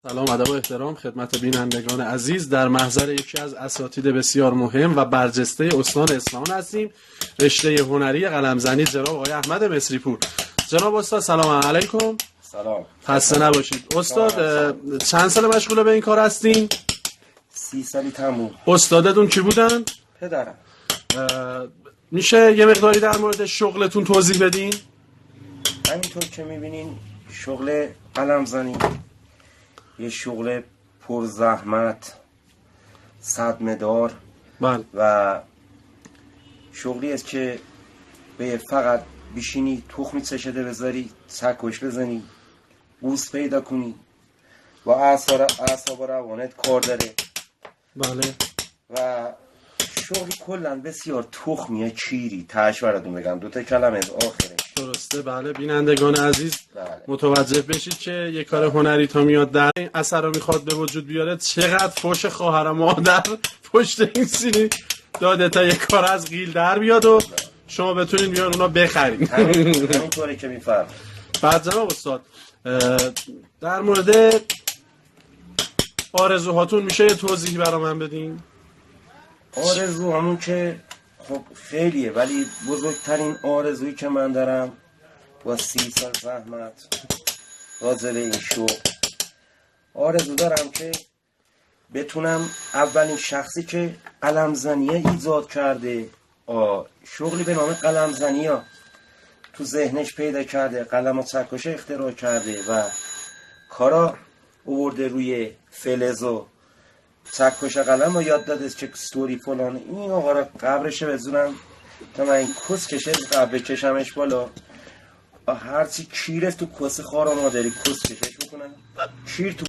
سلام، ادب و احترام خدمت بینندگان عزیز. در محضر یکی از اساتید بسیار مهم و برجسته استان اصفهان هستیم. رشته هنری قلمزنی جناب آقای احمد مصری‌پور. جناب استاد سلام علیکم. سلام. خسته نباشید. استاد چند سال مشغول به این کار هستین؟ 30 سالی تموم. استادتون کی بودن؟ پدرم. میشه یه مقداری در مورد شغلتون توضیح بدین؟ همینطور که میبینین شغل قلمزنی یه شغل پر زحمت، صدمه‌دار بله. و شغلی است که به فقط بشینی تخمی چشده بذاری، چکش بزنی، بوس پیدا کنی و اعصاب و روانت کار داره. بله. و شغل کلن بسیار تخمیه، چیری تهش براتون بگم، 2 کلمه از آخره. درسته. بله. بینندگان عزیز بله. متوجه بشید که یک کار هنری تا میاد در این اثر رو میخواد به وجود بیاره، چقدر فوش خواهر و مادر پشت این سینی داده تا یک کار از قیل در بیاد و شما بتونین بیان اونا بخرین. همینطوری که میفرم. بعد جناب استاد در مورد آرزوهاتون میشه یه توضیحی برا من بدین؟ آرزو همون که خب خیلیه، ولی بزرگترین آرزویی که من دارم با 30 سال زحمت راجع به این شغل آرزو دارم که بتونم اولین شخصی که قلمزنی ایجاد کرده، شغلی به نام قلمزنی تو ذهنش پیدا کرده، قلم و چکش اختراع کرده و کارا آورده روی فلز و چکش قلم رو یاد داده که ستوری فلان، این آقا را قبرش بزنم تا من این کس کشه قبر کشمش بالا و هرچی کیره تو کس خارا مادری کس کشش بکنم، کیر تو